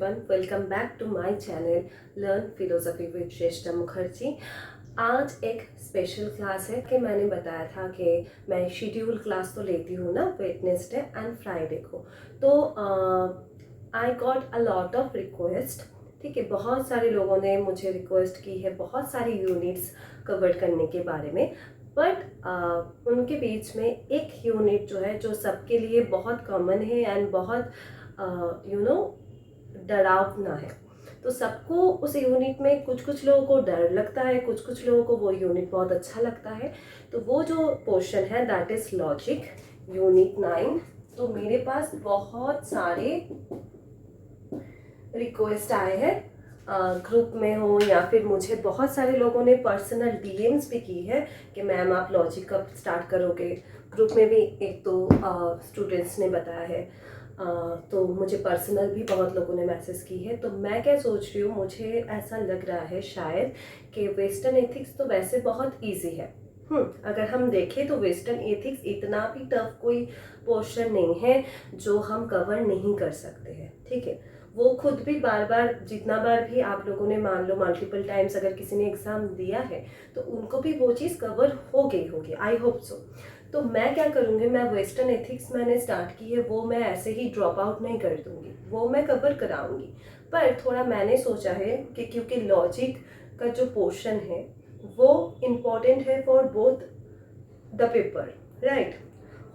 everyone, welcome back to my channel Learn Philosophy with श्रेष्ठा मुखर्जी। आज एक special class है कि मैंने बताया था कि मैं शेड्यूल क्लास तो लेती हूँ ना वेडनेसडे एंड फ्राइडे को। तो I got a lot of request. ठीक है, बहुत सारे लोगों ने मुझे रिक्वेस्ट की है बहुत सारी यूनिट्स कवर करने के बारे में, बट उनके बीच में एक यूनिट जो है जो सबके लिए बहुत कॉमन है एंड बहुत डरावना है। तो सबको उस यूनिट में कुछ लोगों को डर लगता है, कुछ लोगों को वो यूनिट बहुत अच्छा लगता है। तो वो जो पोर्शन है दैट इज लॉजिक यूनिट 9। तो मेरे पास बहुत सारे रिक्वेस्ट आए हैं ग्रुप में हो या फिर मुझे बहुत सारे लोगों ने पर्सनल डीएम्स भी की है कि मैम आप लॉजिक कब स्टार्ट करोगे। ग्रुप में भी एक दो स्टूडेंट्स ने बताया है, तो मुझे पर्सनल भी बहुत लोगों ने मैसेज की है। तो मैं क्या सोच रही हूँ, मुझे ऐसा लग रहा है शायद कि वेस्टर्न एथिक्स तो वैसे बहुत इजी है। अगर हम देखें तो वेस्टर्न एथिक्स इतना भी टफ कोई पोर्शन नहीं है जो हम कवर नहीं कर सकते हैं। ठीक है, वो खुद भी बार बार जितना बार भी आप लोगों ने मान लो मल्टीपल टाइम्स अगर किसी ने एग्जाम दिया है तो उनको भी वो चीज़ कवर हो गई होगी, आई होप सो। तो मैं क्या करूँगी, मैं वेस्टर्न एथिक्स मैंने स्टार्ट की है वो मैं ऐसे ही ड्रॉप आउट नहीं कर दूँगी, वो मैं कवर कराऊँगी। पर थोड़ा मैंने सोचा है कि क्योंकि लॉजिक का जो पोर्शन है वो इम्पॉर्टेंट है for both the paper, right.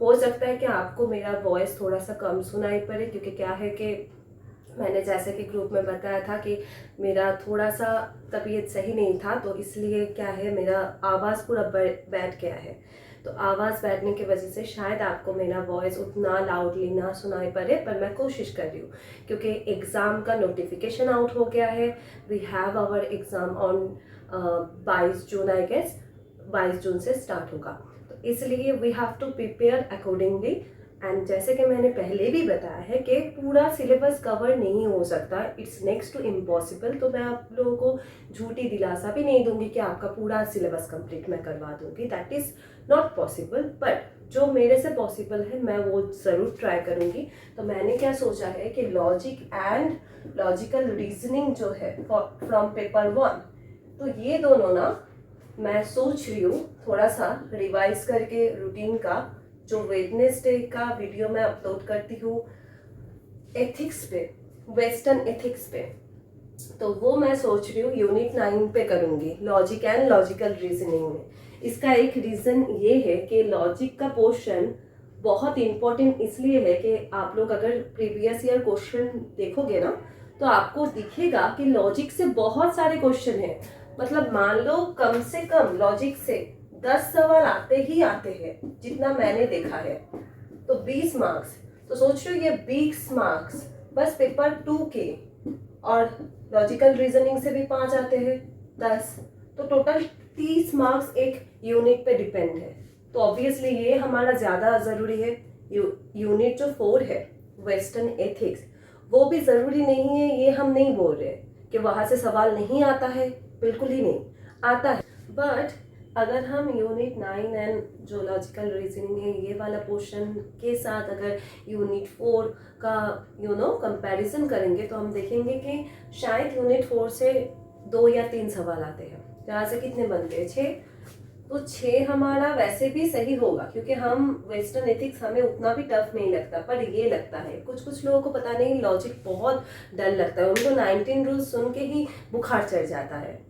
हो सकता है कि आपको मेरा वॉइस थोड़ा सा कम सुनाई पड़े, क्योंकि क्या है कि मैंने जैसे कि ग्रुप में बताया था कि मेरा थोड़ा सा तबीयत सही नहीं था, तो इसलिए क्या है मेरा आवाज़ पूरा बैठ गया है। तो आवाज़ बैठने की वजह से शायद आपको मेरा वॉइस उतना लाउडली ना सुनाई पड़े, पर मैं कोशिश कर रही हूँ क्योंकि एग्ज़ाम का नोटिफिकेशन आउट हो गया है। We have our exam on 22 June, I guess 22 June से स्टार्ट होगा। तो इसलिए we have to prepare accordingly. And जैसे कि मैंने पहले भी बताया है कि पूरा सिलेबस कवर नहीं हो सकता, इट्स नेक्स्ट टू इम्पॉसिबल। तो मैं आप लोगों को झूठी दिलासा भी नहीं दूंगी कि आपका पूरा सिलेबस कंप्लीट मैं करवा दूंगी, that is not possible. But जो मेरे से पॉसिबल है मैं वो ज़रूर ट्राई करूंगी। तो मैंने क्या सोचा है कि लॉजिक एंड लॉजिकल रीजनिंग जो है फ्रॉम पेपर 1, तो ये दोनों ना मैं सोच रही हूँ थोड़ा सा रिवाइज करके रूटीन का जो वेडनेसडे का वीडियो मैं अपलोड करती हूँ एथिक्स पे, वेस्टर्न एथिक्स पे, तो वो मैं सोच रही हूँ यूनिट 9 पे करूँगी लॉजिक एंड लॉजिकल रीजनिंग में। इसका एक रीज़न ये है कि लॉजिक का पोर्शन बहुत इंपॉर्टेंट इसलिए है कि आप लोग अगर प्रीवियस ईयर क्वेश्चन देखोगे ना तो आपको दिखेगा कि लॉजिक से बहुत सारे क्वेश्चन हैं। मतलब मान लो कम से कम लॉजिक से 10 सवाल आते ही आते हैं, जितना मैंने देखा है। तो 20 मार्क्स, तो सोच लो ये 20 मार्क्स बस पेपर 2 के, और लॉजिकल रीजनिंग से भी 5 आते हैं 10, तो टोटल 30 मार्क्स एक यूनिट पे डिपेंड है। तो ऑब्वियसली ये हमारा ज़्यादा ज़रूरी है। यूनिट जो 4 है वेस्टर्न एथिक्स, वो भी ज़रूरी नहीं है, ये हम नहीं बोल रहे कि वहाँ से सवाल नहीं आता है, बिल्कुल ही नहीं आता है। बट अगर हम यूनिट 9 एंड जो लॉजिकल रीजनिंग है ये वाला पोर्शन के साथ अगर यूनिट 4 का कंपैरिजन करेंगे तो हम देखेंगे कि शायद यूनिट 4 से 2 या 3 सवाल आते हैं। यहाँ से कितने बनते हैं, 6। तो 6 हमारा वैसे भी सही होगा क्योंकि हम वेस्टर्न एथिक्स हमें उतना भी टफ नहीं लगता, पर ये लगता है कुछ लोगों को पता नहीं लॉजिक बहुत डर लगता है, उनको 19 रूल्स सुन के ही बुखार चढ़ जाता है।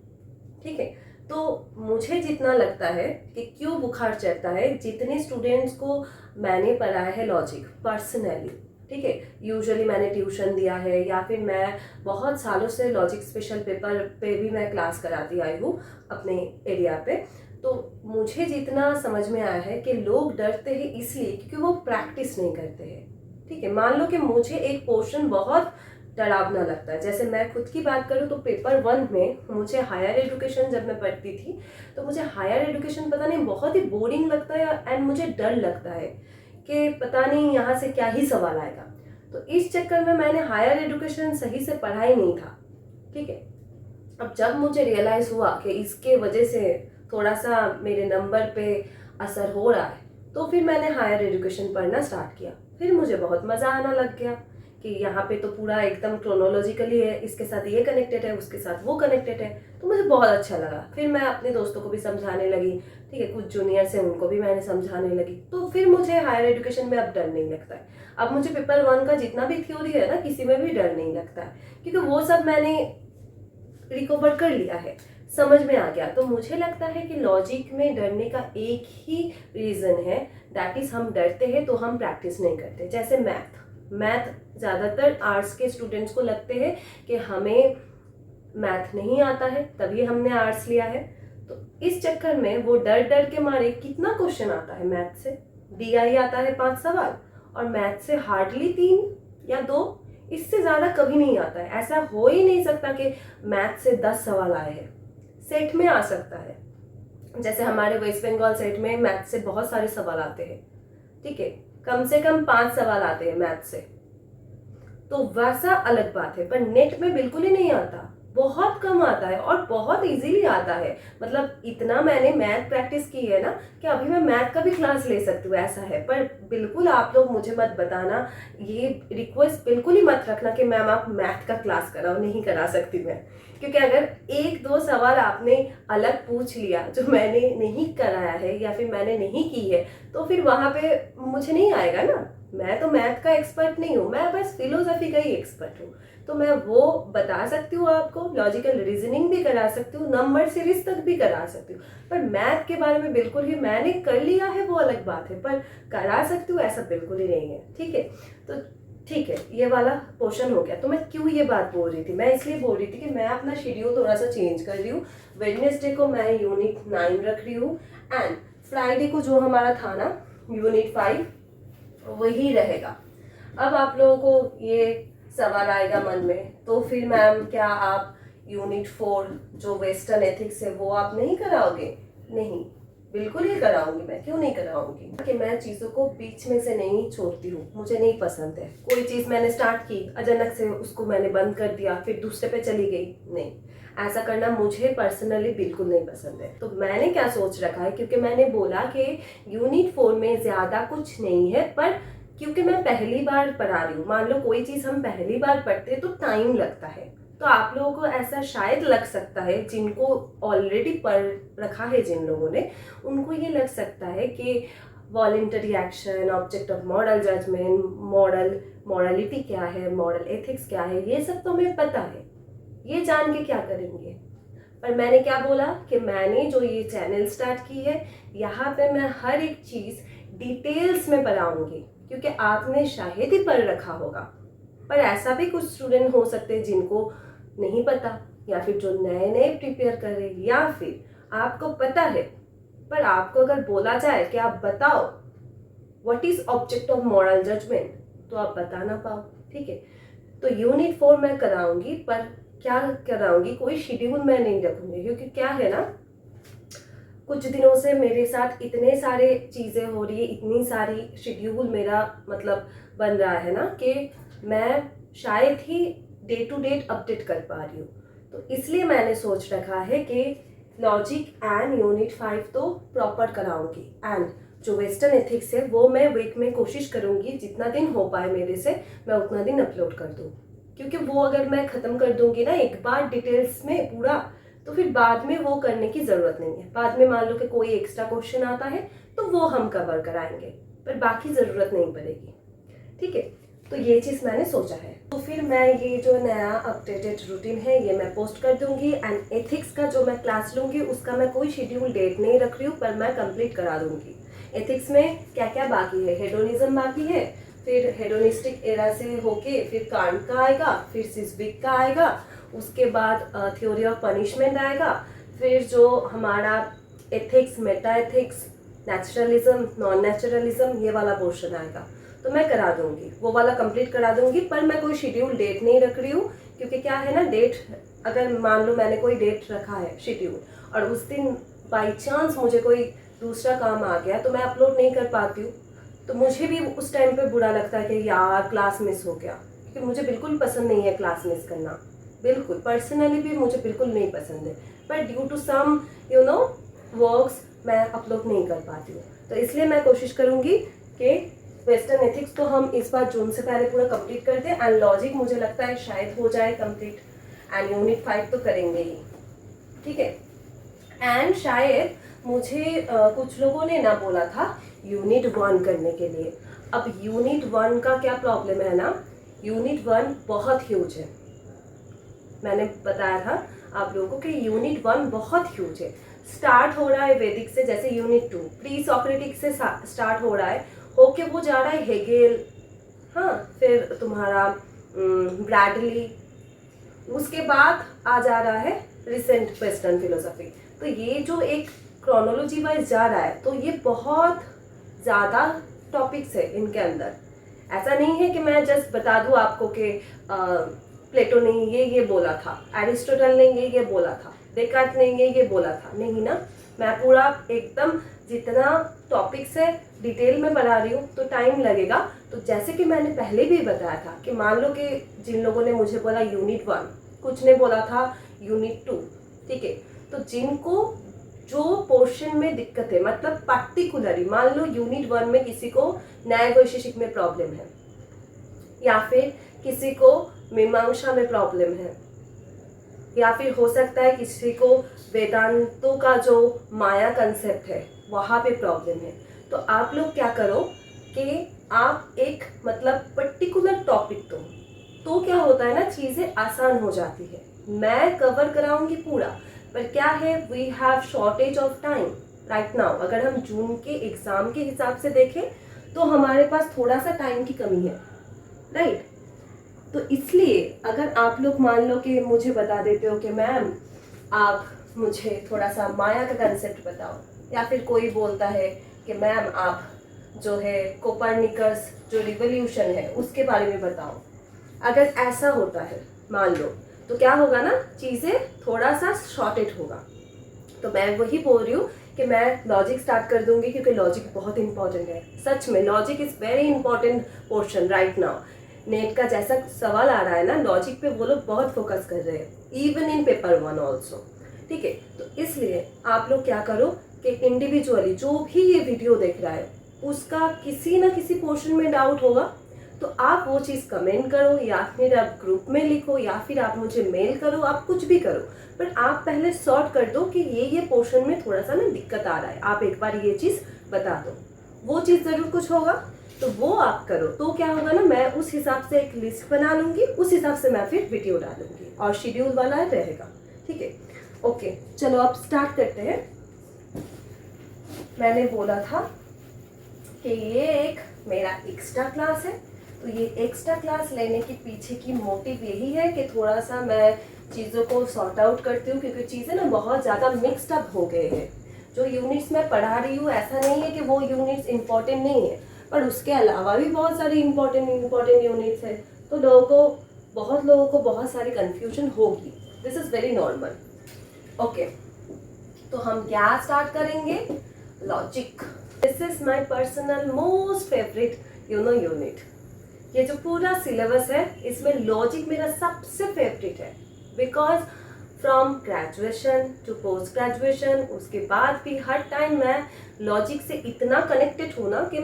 ठीक है, तो मुझे जितना लगता है कि क्यों बुखार चढ़ता है, जितने स्टूडेंट्स को मैंने पढ़ाया है लॉजिक पर्सनली, ठीक है, यूजुअली मैंने ट्यूशन दिया है या फिर मैं बहुत सालों से लॉजिक स्पेशल पेपर पे भी मैं क्लास कराती आई हूँ अपने एरिया पे। तो मुझे जितना समझ में आया है कि लोग डरते हैं इसलिए क्योंकि वो प्रैक्टिस नहीं करते हैं। ठीक है, मान लो कि मुझे एक पोर्शन बहुत डरावना लगता है, जैसे मैं खुद की बात करूँ तो पेपर 1 में मुझे हायर एजुकेशन जब मैं पढ़ती थी तो मुझे हायर एजुकेशन पता नहीं बहुत ही बोरिंग लगता है एंड मुझे डर लगता है कि पता नहीं यहाँ से क्या ही सवाल आएगा। तो इस चक्कर में मैंने हायर एजुकेशन सही से पढ़ा ही नहीं था। ठीक है, अब जब मुझे रियलाइज़ हुआ कि इसके वजह से थोड़ा सा मेरे नंबर पे असर हो रहा है तो फिर मैंने हायर एजुकेशन पढ़ना स्टार्ट किया। फिर मुझे बहुत मज़ा आना लग गया कि यहाँ पे तो पूरा एकदम क्रोनोलॉजिकली है, इसके साथ ये कनेक्टेड है, उसके साथ वो कनेक्टेड है। तो मुझे बहुत अच्छा लगा। फिर मैं अपने दोस्तों को भी समझाने लगी, ठीक है, कुछ जूनियर्स हैं उनको भी मैंने समझाने लगी। तो फिर मुझे हायर एजुकेशन में अब डर नहीं लगता है। अब मुझे पेपर 1 का जितना भी थ्योरी है ना, किसी में भी डर नहीं लगता है, क्योंकि वो सब मैंने रिकवर कर लिया है, समझ में आ गया। तो मुझे लगता है कि लॉजिक में डरने का एक ही रीज़न है, दैट इज़ हम डरते हैं तो हम प्रैक्टिस नहीं करते। जैसे मैथ ज़्यादातर आर्ट्स के स्टूडेंट्स को लगते हैं कि हमें मैथ नहीं आता है तभी हमने आर्ट्स लिया है। तो इस चक्कर में वो डर डर के मारे कितना क्वेश्चन आता है मैथ से, DI आता है 5 सवाल, और मैथ से हार्डली 3 या 2, इससे ज़्यादा कभी नहीं आता है। ऐसा हो ही नहीं सकता कि मैथ से 10 सवाल आए हैं। सेट में आ सकता है, जैसे हमारे वेस्ट बंगाल सेट में मैथ से बहुत सारे सवाल आते हैं, ठीक है, कम से कम 5 सवाल आते हैं मैथ से, तो वैसा अलग बात है। पर नेट में बिल्कुल ही नहीं आता, बहुत कम आता है और बहुत इजीली आता है। मतलब इतना मैंने मैथ प्रैक्टिस की है ना कि अभी मैं मैथ का भी क्लास ले सकती हूँ, ऐसा है। पर बिल्कुल आप लोग मुझे मत बताना, ये रिक्वेस्ट बिल्कुल ही मत रखना कि मैम आप मैथ का क्लास कराओ, नहीं करा सकती मैं। क्योंकि अगर 1-2 सवाल आपने अलग पूछ लिया जो मैंने नहीं कराया है या फिर मैंने नहीं की है, तो फिर वहाँ पे मुझे नहीं आएगा ना। मैं तो मैथ का एक्सपर्ट नहीं हूँ, मैं बस फिलोसफी का ही एक्सपर्ट हूँ। तो मैं वो बता सकती हूँ आपको, लॉजिकल रीजनिंग भी करा सकती हूँ, नंबर सीरीज तक भी करा सकती हूँ। पर मैथ के बारे में बिल्कुल ही, मैंने कर लिया है वो अलग बात है, पर करा सकती हूँ ऐसा बिल्कुल ही नहीं है, ठीक है। तो ठीक है, ये वाला पोर्शन हो गया। तो मैं क्यों ये बात बोल रही थी, मैं इसलिए बोल रही थी कि मैं अपना शेड्यूल थोड़ा सा चेंज कर रही हूँ। वेडनेसडे को मैं यूनिट 9 रख रही हूँ, एंड फ्राइडे को जो हमारा था ना यूनिट 5 वही रहेगा। अब आप लोगों को ये सवाल आएगा मन में, तो फिर मैम क्या आप यूनिट 4 जो वेस्टर्न एथिक्स है वो आप नहीं कराओगे? नहीं, बिल्कुल ही कराऊंगी मैं, क्यों नहीं कराऊंगी। कि मैं चीज़ों को बीच में से नहीं छोड़ती हूँ, मुझे नहीं पसंद है कोई चीज़ मैंने स्टार्ट की अचानक से उसको मैंने बंद कर दिया फिर दूसरे पे चली गई, नहीं, ऐसा करना मुझे पर्सनली बिल्कुल नहीं पसंद है। तो मैंने क्या सोच रखा है, क्योंकि मैंने बोला कि यूनिट 4 में ज़्यादा कुछ नहीं है, पर क्योंकि मैं पहली बार पढ़ा रही हूँ, मान लो कोई चीज़ हम पहली बार पढ़ते हैं तो टाइम लगता है। तो आप लोगों को ऐसा शायद लग सकता है, जिनको ऑलरेडी पढ़ रखा है जिन लोगों ने, उनको ये लग सकता है कि voluntary action, object of moral judgment, morality क्या है, मॉरल एथिक्स क्या है, ये सब तो हमें पता है, ये जान के क्या करेंगे। पर मैंने क्या बोला कि मैंने जो ये चैनल स्टार्ट की है, यहाँ पे मैं हर एक चीज़ डिटेल्स में पढ़ाऊंगी, क्योंकि आपने शायद ही पढ़ रखा होगा, पर ऐसा भी कुछ स्टूडेंट हो सकते हैं जिनको नहीं पता, या फिर जो नए नए प्रिपेयर कर रहे हैं, या फिर आपको पता है पर आपको अगर बोला जाए कि आप बताओ what is object of moral judgment, तो आप बता ना पाओ, ठीक है। तो यूनिट 4 मैं कराऊंगी, पर क्या कराऊंगी, कोई शेड्यूल मैं नहीं रखूंगी, क्योंकि क्या है ना, कुछ दिनों से मेरे साथ इतने सारे चीज़ें हो रही है, इतनी सारी शेड्यूल मेरा मतलब बन रहा है ना, कि मैं शायद ही डे टू डेट अपडेट कर पा रही हूँ। तो इसलिए मैंने सोच रखा है कि लॉजिक एंड यूनिट 5 तो प्रॉपर कराऊंगी, एंड जो वेस्टर्न एथिक्स है वो मैं वीक में कोशिश करूंगी जितना दिन हो पाए मेरे से मैं उतना दिन अपलोड कर दूँ, क्योंकि वो अगर मैं ख़त्म कर दूंगी ना एक बार डिटेल्स में पूरा, तो फिर बाद में वो करने की ज़रूरत नहीं है। बाद में मान लो कि कोई एक्स्ट्रा क्वेश्चन आता है तो वो हम कवर कराएंगे, पर बाकी ज़रूरत नहीं पड़ेगी, ठीक है। तो ये चीज़ मैंने सोचा है। तो फिर मैं ये जो नया अपडेटेड रूटीन है ये मैं पोस्ट कर दूंगी, एंड एथिक्स का जो मैं क्लास लूँगी उसका मैं कोई शेड्यूल डेट नहीं रख रही हूँ, पर मैं कंप्लीट करा दूँगी। एथिक्स में क्या क्या बाकी है, हेडोनिज्म बाकी है, फिर हेडोनिस्टिक एरा से होके फिर कांट का आएगा, फिर सिस्बिक का आएगा, उसके बाद थ्योरी ऑफ पनिशमेंट आएगा, फिर जो हमारा ethics, Meta ethics, naturalism, non naturalism, ये वाला पोर्शन आएगा। तो मैं करा दूंगी, वो वाला कंप्लीट करा दूंगी, पर मैं कोई शेड्यूल डेट नहीं रख रही हूँ, क्योंकि क्या है ना, डेट अगर मान लो मैंने कोई डेट रखा है शेड्यूल, और उस दिन बाई चांस मुझे कोई दूसरा काम आ गया तो मैं अपलोड नहीं कर पाती हूँ, तो मुझे भी उस टाइम पे बुरा लगता है कि यार क्लास मिस हो गया, क्योंकि मुझे बिल्कुल पसंद नहीं है क्लास मिस करना, बिल्कुल पर्सनली भी मुझे बिल्कुल नहीं पसंद है, पर ड्यू टू सम वर्क्स मैं अपलोड नहीं कर पाती हूँ। तो इसलिए मैं कोशिश करूँगी कि वेस्टर्न एथिक्स तो हम इस बार जून से पहले पूरा कंप्लीट करते हैं, एंड लॉजिक मुझे लगता है शायद हो जाए कंप्लीट, एंड यूनिट 5 तो करेंगे ही, ठीक है। एंड शायद मुझे कुछ लोगों ने ना बोला था यूनिट 1 करने के लिए। अब यूनिट 1 का क्या प्रॉब्लम है ना, यूनिट 1 बहुत ह्यूज है। मैंने बताया था आप लोगों को कि यूनिट 1 बहुत ह्यूज है। स्टार्ट हो रहा है वैदिक से, जैसे यूनिट 2 प्री सॉक्रेटिक से स्टार्ट हो रहा है, होके वो जा रहा है हेगेल, हाँ, फिर तुम्हारा ब्रैडली, उसके बाद आ जा रहा है रिसेंट वेस्टर्न फिलोसफी। तो ये जो एक क्रोनोलॉजी वाइज जा रहा है, तो ये बहुत ज़्यादा टॉपिक्स है इनके अंदर। ऐसा नहीं है कि मैं जस्ट बता दूँ आपको कि प्लेटो ने ये बोला था, एरिस्टोटल ने ये बोला था, डेकार्ट ने ये बोला था, नहीं ना। मैं पूरा एकदम जितना टॉपिक्स है डिटेल में बना रही हूँ, तो टाइम लगेगा। तो जैसे कि मैंने पहले भी बताया था कि मान लो कि जिन लोगों ने मुझे बोला यूनिट 1, कुछ ने बोला था यूनिट 2, ठीक है, तो जिनको जो पोर्शन में दिक्कत है, मतलब पर्टिकुलरली मान लो यूनिट 1 में किसी को न्याय वैशेषिक में प्रॉब्लम है, या फिर किसी को मीमांसा में प्रॉब्लम है, या फिर हो सकता है किसी को वेदांतों का जो माया कंसेप्ट है वहाँ पे प्रॉब्लम है, तो आप लोग क्या करो कि आप एक मतलब पर्टिकुलर टॉपिक दो, तो क्या होता है ना, चीज़ें आसान हो जाती है। मैं कवर कराऊंगी पूरा, पर क्या है, we have shortage of time right now. अगर हम जून के एग्ज़ाम के हिसाब से देखें तो हमारे पास थोड़ा सा टाइम की कमी है, राइट। तो इसलिए अगर आप लोग मान लो कि मुझे बता देते हो कि मैम आप मुझे थोड़ा सा माया का कंसेप्ट बताओ, या फिर कोई बोलता है कि मैम आप जो है कोपरनिकस जो रिवोल्यूशन है उसके बारे में बताओ, अगर ऐसा होता है मान लो, तो क्या होगा ना, चीज़ें थोड़ा सा शॉर्टेज होगा। तो मैं वही बोल रही हूँ कि मैं लॉजिक स्टार्ट कर दूंगी, क्योंकि लॉजिक बहुत इंपॉर्टेंट है। सच में logic is very important portion right now. Net का जैसा सवाल आ रहा है ना, लॉजिक पे वो लोग बहुत फोकस कर रहे हैं, इवन इन पेपर 1 ऑल्सो, ठीक है। तो इसलिए आप लोग क्या करो कि इंडिविजुअली जो भी ये वीडियो देख रहा है उसका किसी ना किसी पोर्शन में डाउट होगा, तो आप वो चीज़ कमेंट करो, या फिर आप ग्रुप में लिखो, या फिर आप मुझे मेल करो, आप कुछ भी करो, पर आप पहले सॉर्ट कर दो कि ये पोर्शन में थोड़ा सा ना दिक्कत आ रहा है, आप एक बार ये चीज़ बता दो। वो चीज़ ज़रूर कुछ होगा, तो वो आप करो, तो क्या होगा ना, मैं उस हिसाब से एक लिस्ट बना लूँगी, उस हिसाब से मैं फिर वीडियो डालूंगी, और शेड्यूल वाला रहेगा, ठीक है। ओके, चलो अब स्टार्ट करते हैं। मैंने बोला था कि ये एक मेरा एक्स्ट्रा क्लास है, तो ये एक्स्ट्रा क्लास लेने के पीछे की मोटिव यही है कि थोड़ा सा मैं चीज़ों को सॉर्ट आउट करती हूँ, क्योंकि चीज़ें ना बहुत ज़्यादा मिक्सड अप हो गए हैं। जो यूनिट्स मैं पढ़ा रही हूँ, ऐसा नहीं है कि वो यूनिट्स इंपॉर्टेंट नहीं है, पर उसके अलावा भी बहुत सारी इंपॉर्टेंट यूनिट्स है, तो बहुत लोगों को बहुत सारी कन्फ्यूजन होगी। This is very normal. Okay, तो हम क्या स्टार्ट करेंगे, logic. This is my personal most favourite unit. ये जो पूरा सिलेबस है इसमें लॉजिक मेरा सबसे फेवरेट है, because from graduation to post graduation, उसके बाद भी हर टाइम मैं लॉजिक से इतना कनेक्टेड हूँ ना कि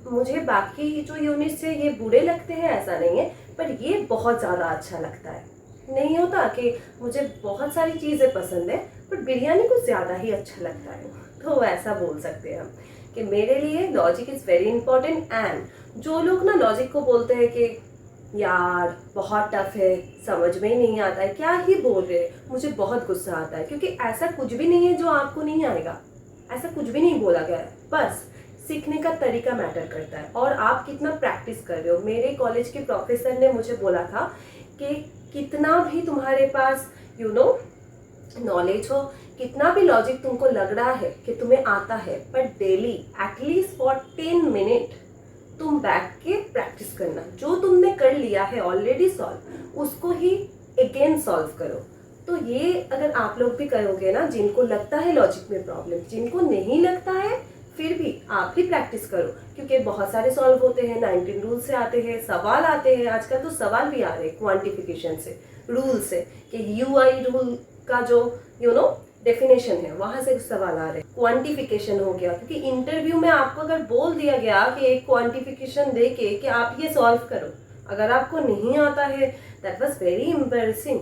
मुझे बाकी जो यूनिट्स है ये बुरे लगते हैं ऐसा नहीं है, पर ये बहुत ज़्यादा अच्छा लगता है। नहीं होता कि मुझे बहुत सारी चीज़ें पसंद है, पर बिरयानी कुछ ज़्यादा ही अच्छा लगता है, तो ऐसा बोल सकते हैं हम कि मेरे लिए logic is very important. And जो लोग ना लॉजिक को बोलते हैं कि यार बहुत टफ है, समझ में ही नहीं आता है, क्या ही बोल रहे हैं, मुझे बहुत गुस्सा आता है, क्योंकि ऐसा कुछ भी नहीं है जो आपको नहीं आएगा, ऐसा कुछ भी नहीं बोला गया है। बस सीखने का तरीका मैटर करता है, और आप कितना प्रैक्टिस कर रहे हो। मेरे कॉलेज के प्रोफेसर ने मुझे बोला था कि कितना भी तुम्हारे पास नॉलेज हो, कितना भी लॉजिक तुमको लग रहा है कि तुम्हें आता है, पर डेली एटलीस्ट फॉर 10 मिनट तुम बैठ के प्रैक्टिस करना। जो तुमने कर लिया है ऑलरेडी सॉल्व, उसको ही अगेन सॉल्व करो। तो ये अगर आप लोग भी करोगे ना, जिनको लगता है लॉजिक में प्रॉब्लम, जिनको नहीं लगता है फिर भी आप भी प्रैक्टिस करो, क्योंकि बहुत सारे सॉल्व होते हैं, 19 रूल से आते हैं, सवाल आते हैं, आजकल तो सवाल भी आ रहे हैं क्वांटिफिकेशन से, रूल से, कि यूआई रूल का जो डेफिनेशन है, वहां से सवाल आ रहे हैं। क्वांटिफिकेशन हो गया, क्योंकि इंटरव्यू में आपको अगर बोल दिया गया कि एक क्वांटिफिकेशन दे के कि आप ये सॉल्व करो, अगर आपको नहीं आता है, that was very embarrassing,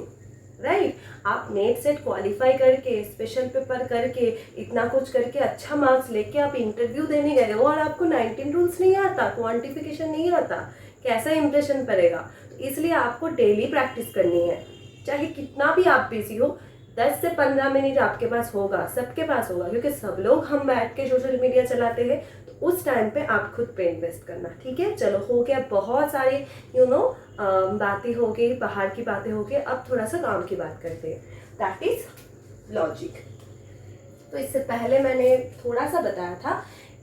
right. आप नेट सेट क्वालिफाई करके, स्पेशल पेपर करके, इतना कुछ करके, अच्छा मार्क्स लेके आप इंटरव्यू देने गए हो और आपको 19 रूल्स नहीं आता, क्वांटिफिकेशन नहीं आता, कैसा इंप्रेशन पड़ेगा। तो इसलिए आपको डेली प्रैक्टिस करनी है, चाहे कितना भी आप बिजी हो, 10 से 15 मिनट आपके पास होगा, सबके पास होगा, क्योंकि सब लोग हम बैठ के सोशल मीडिया चलाते हैं। तो उस टाइम पे आप खुद पे इन्वेस्ट करना, ठीक है। चलो हो गया, बहुत सारी बातें हो गई, बाहर की बातें हो गई, अब थोड़ा सा काम की बात करते हैं, दैट इज लॉजिक। तो इससे पहले मैंने थोड़ा सा बताया था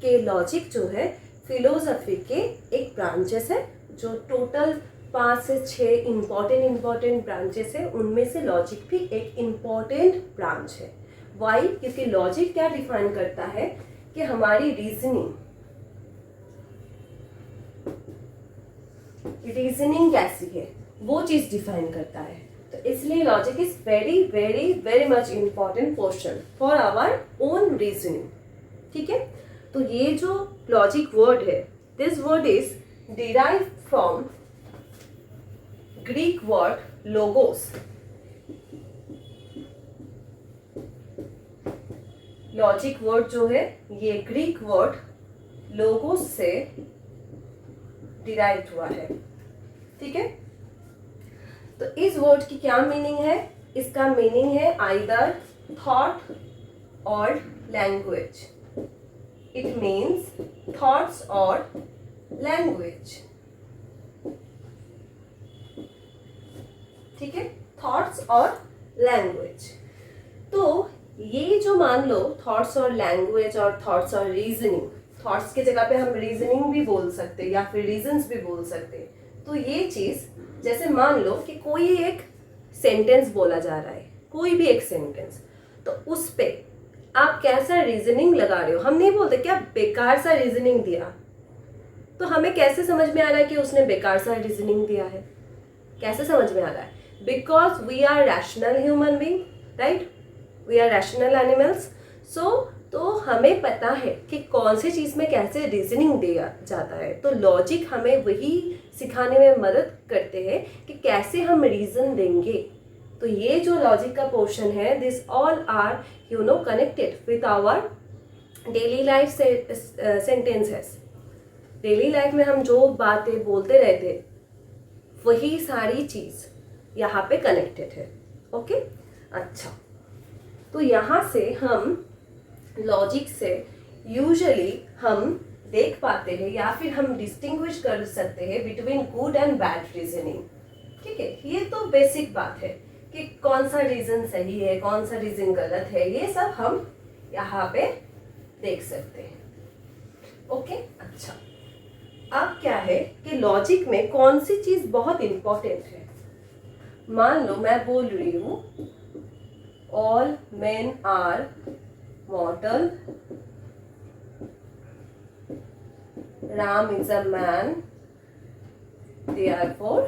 कि लॉजिक जो है फिलोसफी के एक ब्रांचेस है, जो टोटल 5 से 6 इम्पॉर्टेंट ब्रांचेस है, उनमें से लॉजिक भी एक इम्पॉर्टेंट ब्रांच है। वाई? क्योंकि लॉजिक क्या डिफाइन करता है कि हमारी रीजनिंग कैसी है, वो चीज डिफाइन करता है। तो इसलिए logic is very very very much important portion for our own reasoning, ठीक है। तो ये जो लॉजिक वर्ड है, this word is derive from Greek word logos. Logic word जो है ये ग्रीक वर्ड लोगोस से डिराइव हुआ है, ठीक है। तो इस वर्ड की क्या मीनिंग है? इसका मीनिंग है आइदर थॉट और लैंग्वेज। इट मीन्स थॉट्स और लैंग्वेज, ठीक है, थॉट्स और लैंग्वेज। तो ये जो मान लो थॉट्स और लैंग्वेज और थॉट्स और रीजनिंग, थॉट्स की जगह पे हम रीजनिंग भी बोल सकते हैं या फिर रीजंस भी बोल सकते हैं। तो ये चीज, जैसे मान लो कि कोई एक सेंटेंस बोला जा रहा है, कोई भी एक सेंटेंस, तो उस पे आप कैसा रीजनिंग लगा रहे हो। हम नहीं बोलते क्या बेकार सा रीजनिंग दिया, तो हमें कैसे समझ में आ रहा है कि उसने बेकार सा रीजनिंग दिया है? कैसे समझ में आ रहा है? Because we are rational human being, right, we are rational animals. So तो हमें पता है कि कौन सी चीज़ में कैसे रीजनिंग दिया जाता है। तो लॉजिक हमें वही सिखाने में मदद करते हैं कि कैसे हम रीजन देंगे। तो ये जो लॉजिक का पोर्शन है, this all are connected with our daily life sentences. Daily life में हम जो बातें बोलते रहते, वही सारी चीज़ यहाँ पे कनेक्टेड है, ओके। अच्छा, तो यहाँ से हम लॉजिक से यूजुअली हम देख पाते हैं या फिर हम डिस्टिंग्विश कर सकते हैं between good and bad reasoning, ठीक है। ये तो बेसिक बात है कि कौन सा रीजन सही है, कौन सा रीजन गलत है, ये सब हम यहाँ पे देख सकते हैं, ओके। अच्छा, अब क्या है कि लॉजिक में कौन सी चीज बहुत इंपॉर्टेंट है। मान लो मैं बोल रही हूँ all men are mortal, Ram is a man, therefore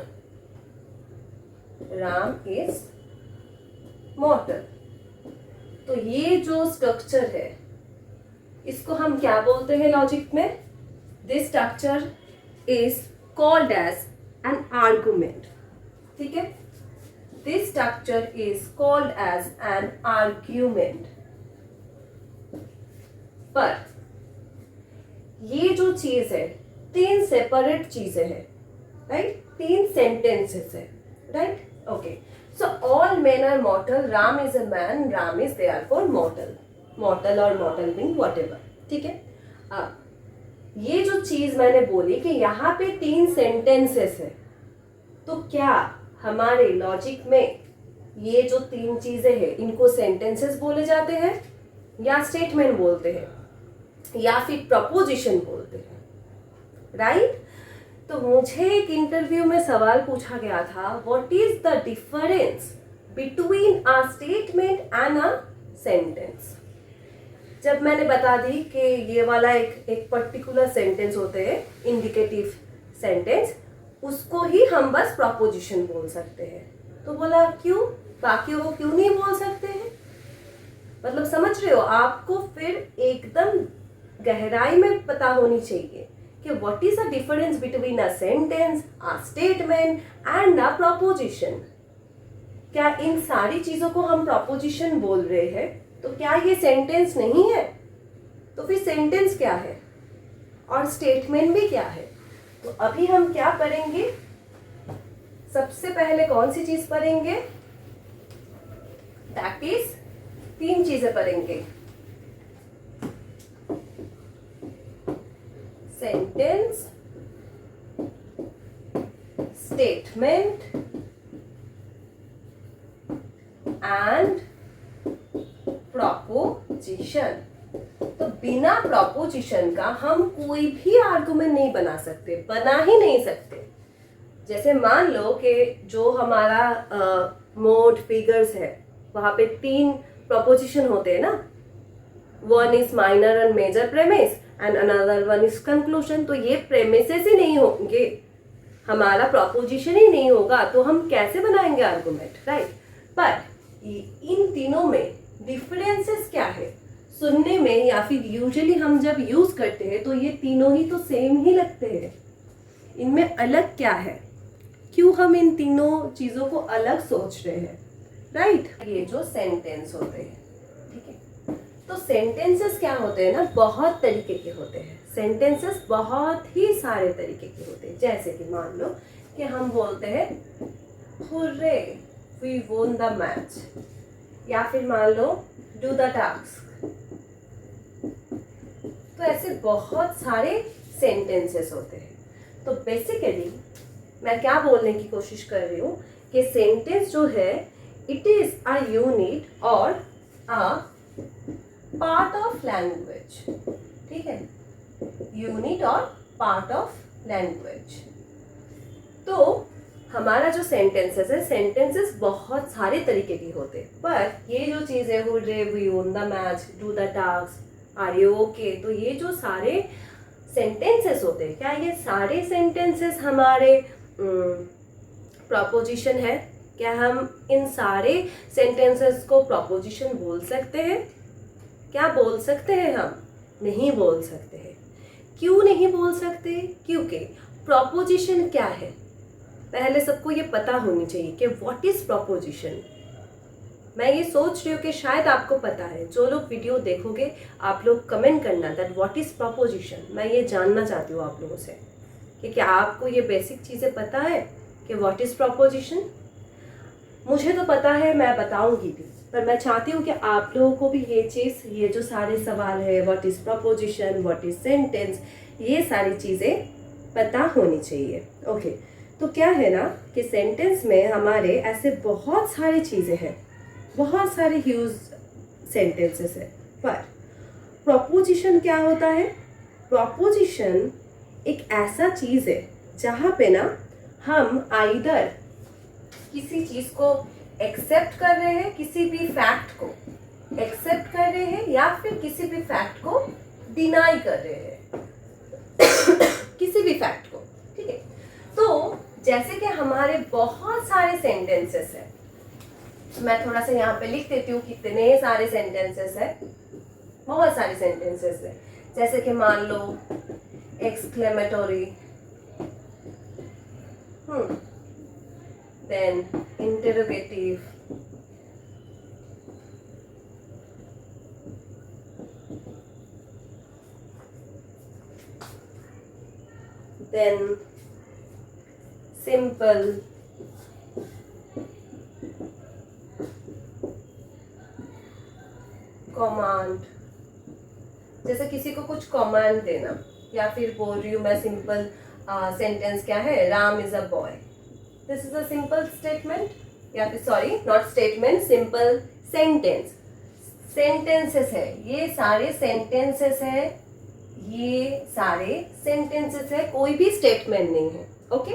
Ram is mortal। तो ये जो स्ट्रक्चर है, इसको हम क्या बोलते हैं लॉजिक में? This structure is called as an argument, ठीक है। This structure is called as an argument. पर ये जो चीज है, 3 सेपरेट चीजें हैं, राइट, 3 सेंटेंसेस है, right, okay. So all men are mortal, Ram is a man, Ram is therefore mortal, mortal और मॉर्टल मीन व्हाटएवर, ठीक है। अब ये जो चीज मैंने बोली कि यहाँ पे 3 सेंटेंसेस है, तो क्या हमारे लॉजिक में ये जो 3 चीजें हैं, इनको सेंटेंसेस बोले जाते हैं या स्टेटमेंट बोलते हैं या फिर प्रपोजिशन बोलते हैं, राइट। तो मुझे एक इंटरव्यू में सवाल पूछा गया था, what is the difference between a statement and a sentence. जब मैंने बता दी कि ये वाला एक पर्टिकुलर सेंटेंस होते हैं, इंडिकेटिव सेंटेंस, उसको ही हम बस प्रपोजिशन बोल सकते हैं। तो बोला क्यों, बाकियों को क्यों नहीं बोल सकते हैं? मतलब समझ रहे हो, आपको फिर एकदम गहराई में पता होनी चाहिए कि what is the difference between a sentence, a statement and a proposition. क्या इन सारी चीजों को हम प्रोपोजिशन बोल रहे हैं, तो क्या ये सेंटेंस नहीं है? तो फिर सेंटेंस क्या है और स्टेटमेंट भी क्या है? तो अभी हम क्या पढ़ेंगे, सबसे पहले कौन सी चीज पढ़ेंगे? दैट इज 3 चीजें पढ़ेंगे, सेंटेंस, स्टेटमेंट एंड प्रोपोजिशन। तो बिना प्रोपोजिशन का हम कोई भी आर्गुमेंट नहीं बना सकते, बना ही नहीं सकते। जैसे मान लो कि जो हमारा मोड फिगर्स है वहां पे 3 प्रोपोजिशन होते हैं ना, one is minor and major premise and another one is conclusion. तो ये प्रेमिसेस ही नहीं होंगे, हमारा प्रोपोजिशन ही नहीं होगा, तो हम कैसे बनाएंगे आर्गुमेंट, राइट? पर इन तीनों में डिफरेंसेस क्या है सुनने में, या फिर यूजुअली हम जब यूज करते हैं तो ये तीनों ही तो सेम ही लगते हैं। इनमें अलग क्या है, क्यों हम इन तीनों चीजों को अलग सोच रहे हैं, राइट? ये जो सेंटेंस होते हैं, ठीक है, तो सेंटेंसेस क्या होते हैं ना, बहुत तरीके के होते हैं। सेंटेंसेस बहुत ही सारे तरीके के होते हैं। जैसे कि मान लो कि हम बोलते हैं hurray we won the match, या फिर मान लो डू द टास्क। तो ऐसे बहुत सारे सेंटेंसेस होते हैं। तो बेसिकली मैं क्या बोलने की कोशिश कर रही हूँ कि सेंटेंस जो है इट इज अ यूनिट और अ पार्ट ऑफ लैंग्वेज, ठीक है, यूनिट और पार्ट ऑफ लैंग्वेज। तो हमारा जो सेंटेंसेस है, सेंटेंसेस बहुत सारे तरीके के होते हैं, पर ये जो चीज़ है hurray we won the match, do the task, are you okay, तो ये जो सारे सेंटेंसेस होते हैं, क्या ये सारे सेंटेंसेस हमारे प्रोपोजिशन है? क्या हम इन सारे सेंटेंसेस को प्रोपोजिशन बोल सकते हैं? क्या बोल सकते हैं हम? नहीं बोल सकते हैं। क्यों नहीं बोल सकते? क्योंकि प्रोपोजिशन क्या है, पहले सबको ये पता होनी चाहिए कि व्हाट इज प्रोपोजिशन। मैं ये सोच रही हूँ कि शायद आपको पता है। जो लोग वीडियो देखोगे आप लोग कमेंट करना दैट व्हाट इज प्रोपोजिशन। मैं ये जानना चाहती हूँ आप लोगों से कि क्या आपको ये बेसिक चीज़ें पता है कि व्हाट इज प्रोपोजिशन। मुझे तो पता है, मैं बताऊंगी भी, पर मैं चाहती हूँ कि आप लोगों को भी ये चीज़, ये जो सारे सवाल है what is proposition, what is sentence, ये सारी चीज़ें पता होनी चाहिए। ओके, तो क्या है ना कि सेंटेंस में हमारे ऐसे बहुत सारी चीज़ें हैं, बहुत सारे ह्यूज सेंटेंसेस है। पर प्रोपोजिशन क्या होता है? प्रोपोजिशन एक ऐसा चीज़ है जहाँ पे ना हम आइदर किसी चीज़ को एक्सेप्ट कर रहे हैं, किसी भी फैक्ट को एक्सेप्ट कर रहे हैं, या फिर किसी भी फैक्ट को डिनाई कर रहे हैं किसी भी फैक्ट को, ठीक है। तो जैसे कि हमारे बहुत सारे सेंटेंसेस है, मैं थोड़ा सा यहाँ पे लिख देती हूँ कितने सारे सेंटेंसेस है, बहुत सारे सेंटेंसेस है। जैसे कि मान लो एक्सक्लेमेटोरी, then interrogative, then simple, command. जैसे किसी को कुछ कमांड देना, या फिर बोल रही हूँ मैं सिंपल सेंटेंस क्या है, Ram is a boy, this is a simple statement, या फिर sorry not statement, simple sentence. Sentences है, ये सारे सेंटेंसेस है, ये सारे सेंटेंसेस है, कोई भी स्टेटमेंट नहीं है। ओके,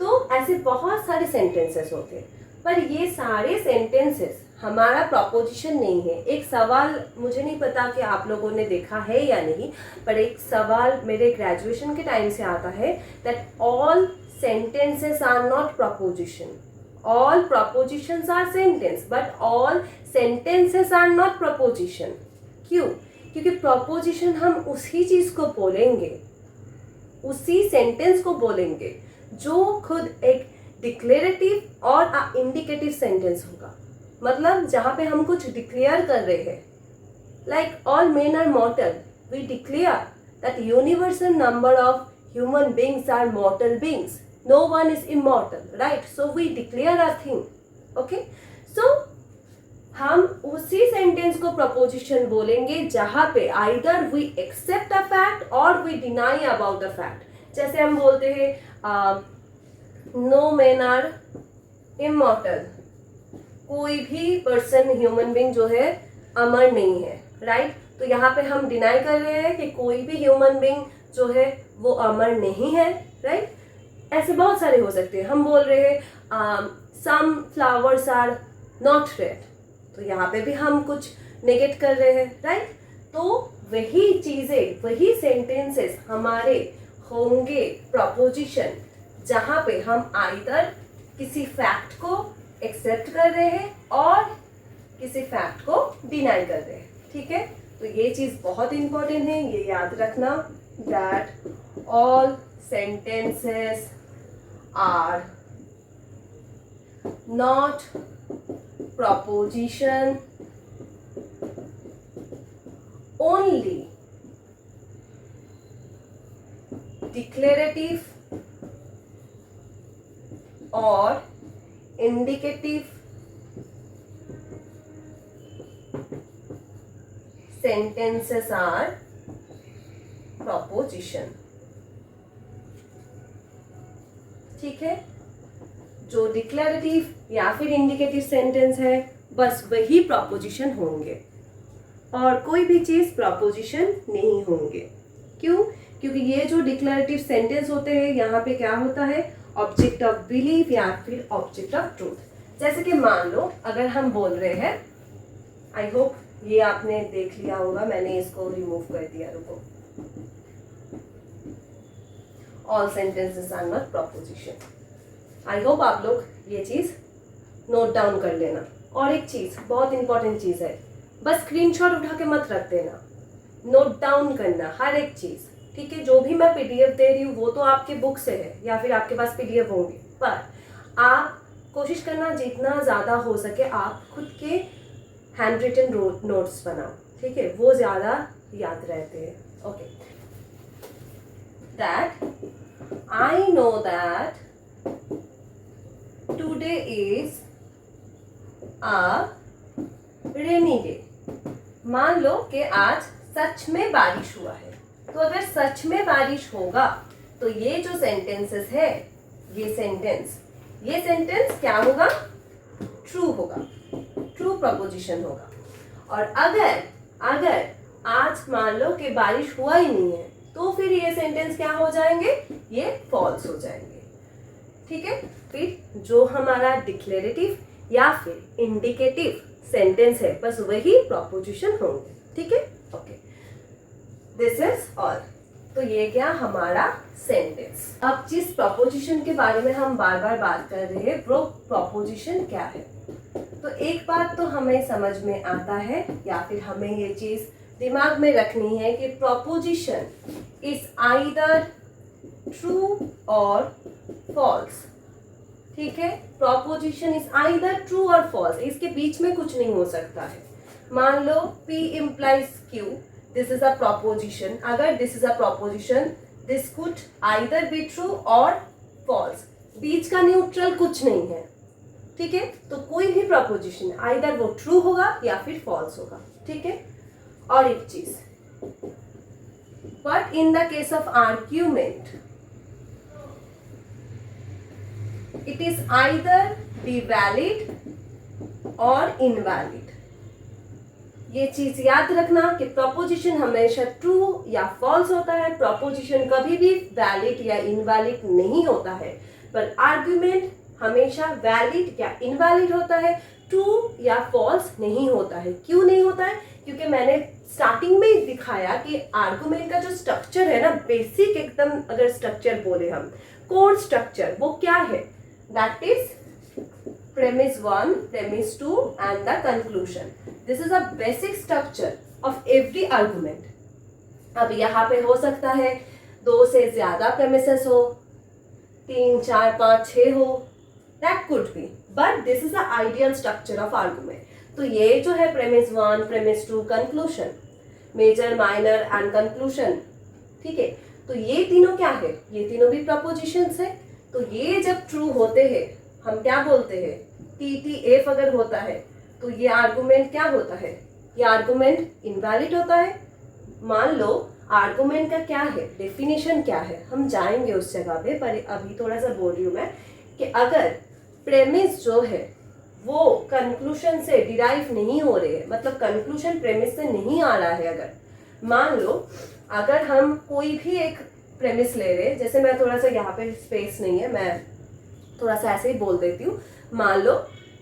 तो ऐसे बहुत सारे सेंटेंसेस होते हैं, पर ये सारे सेंटेंसेस हमारा प्रोपोजिशन नहीं है। एक सवाल, मुझे नहीं पता कि आप लोगों ने देखा है या नहीं, पर एक सवाल मेरे ग्रेजुएशन के टाइम से आता है that all sentences are not proposition, All propositions are sentence, but all sentences are not proposition. क्यों? क्योंकि proposition हम उसी चीज को बोलेंगे, उसी सेंटेंस को बोलेंगे जो खुद एक डिक्लेरेटिव और इंडिकेटिव सेंटेंस होगा. मतलब जहाँ पे हम कुछ डिक्लेयर कर रहे हैं, like all men are mortal, we declare that universal number of human beings are mortal beings. No one is immortal, right? So we declare a thing. Okay? So हम उसी सेंटेंस को प्रपोजिशन बोलेंगे जहां पे either we accept a fact or we deny about a fact. जैसे हम बोलते हैं no men are immortal. कोई भी पर्सन ह्यूमन बीइंग जो है अमर नहीं है, राइट? तो यहाँ पे हम डिनाई कर रहे हैं कि कोई भी ह्यूमन बीइंग जो है वो अमर नहीं है, राइट? ऐसे बहुत सारे हो सकते हैं. हम बोल रहे हैं some flowers are not red, तो यहाँ पे भी हम कुछ नेगेट कर रहे हैं, राइट? तो वही चीजें, वही सेंटेंसेस हमारे होंगे प्रपोजिशन जहाँ पे हम आइदर किसी फैक्ट को एक्सेप्ट कर रहे हैं और किसी फैक्ट को डिनाई कर रहे हैं. ठीक है? तो ये चीज बहुत इंपॉर्टेंट है, ये याद रखना, that all sentences are not proposition, only declarative or indicative sentences are proposition. ठीक है? जो डिक्लेरेटिव या फिर इंडिकेटिव सेंटेंस है बस वही प्रपोजिशन होंगे और कोई भी चीज प्रपोजिशन नहीं होंगे. क्यों? क्योंकि ये जो डिक्लेरेटिव सेंटेंस होते हैं यहाँ पे क्या होता है, ऑब्जेक्ट ऑफ बिलीफ या फिर ऑब्जेक्ट ऑफ ट्रूथ. जैसे कि मान लो अगर हम बोल रहे हैं, आई होप ये आपने देख लिया होगा, मैंने इसको रिमूव कर दिया, रुको. All sentences are not proposition. I hope आप लोग ये चीज नोट डाउन कर लेना. और एक चीज बहुत इंपॉर्टेंट चीज है, बस स्क्रीनशॉट उठा के मत रख देना, नोट डाउन करना हर एक चीज. ठीक है? जो भी मैं पीडीएफ दे रही हूँ वो तो आपके बुक से है या फिर आपके पास पीडीएफ होंगे, पर आप कोशिश करना जितना ज्यादा हो सके आप खुद के हैंड रिटन नोट्स बनाओ. ठीक है? वो ज्यादा याद रहते हैं. Okay. That I know that today is a rainy day. मान लो कि आज सच में बारिश हुआ है. तो अगर सच में बारिश होगा तो ये जो सेंटेंसेस है, ये सेंटेंस क्या होगा? ट्रू होगा, ट्रू प्रपोजिशन होगा. और अगर आज मान लो कि बारिश हुआ ही नहीं है तो फिर ये सेंटेंस क्या हो जाएंगे? ये फॉल्स हो जाएंगे. ठीक है? फिर जो हमारा डिक्लेरेटिव या फिर इंडिकेटिव सेंटेंस है बस वही प्रपोजिशन होंगे. ठीक है? ओके. This is all. तो ये क्या हमारा सेंटेंस. अब जिस प्रपोजिशन के बारे में हम बार बार बात कर रहे हैं वो प्रपोजिशन क्या है, तो एक बात तो हमें समझ में आता है या फिर हमें ये चीज दिमाग में रखनी है कि प्रपोजिशन इज आइदर ट्रू और फॉल्स. ठीक है? प्रपोजिशन इज आइदर ट्रू और फॉल्स, इसके बीच में कुछ नहीं हो सकता है. मान लो P implies Q, this is a proposition. अगर this is a proposition, this could either be true or false. बीच का न्यूट्रल कुछ नहीं है. ठीक है? तो कोई भी प्रपोजिशन आइदर वो ट्रू होगा या फिर फॉल्स होगा. ठीक है? और एक चीज, but in the case of argument it is either be valid और invalid. ये चीज याद रखना कि प्रपोजिशन हमेशा ट्रू या फॉल्स होता है. प्रपोजिशन कभी भी वैलिड या इनवैलिड नहीं होता है, पर आर्ग्यूमेंट हमेशा वैलिड या इनवैलिड होता है, ट्रू या फॉल्स नहीं होता है. क्यों नहीं होता है? क्योंकि मैंने स्टार्टिंग में दिखाया कि आर्ग्यूमेंट का जो स्ट्रक्चर है ना, बेसिक एकदम अगर स्ट्रक्चर बोले हम, कोर स्ट्रक्चर, वो क्या है? That is premise 1, premise 2 and the conclusion. This is a basic structure of every argument. अब यहाँ पे हो सकता है 2 से ज़्यादा premises हो, 3, 4, 5, 6 हो, that could be, but this is the ideal structure of argument. तो ये जो है premise 1, premise 2, conclusion, major, minor and conclusion, ठीक है. तो ये तीनों क्या है? ये तीनों भी propositions है. तो ये जब ट्रू होते हैं हम क्या बोलते हैं? TTF अगर होता है तो ये आर्गुमेंट क्या होता है? ये आर्गुमेंट इनवैलिड होता है. मान लो आर्गुमेंट का क्या है, डेफिनेशन क्या है, हम जाएंगे उस जगह पे, पर अभी थोड़ा सा बोल रही हूँ मैं कि अगर प्रेमिस जो है वो कंक्लूशन से डिराइव नहीं हो रहे हैं, मतलब कंक्लूशन प्रेमिस से नहीं आ रहा है. अगर मान लो अगर हम कोई भी एक प्रेमिस ले रहे, जैसे मैं थोड़ा सा यहाँ पे स्पेस नहीं है, मैं थोड़ा सा ऐसे ही बोल देती हूँ. मान लो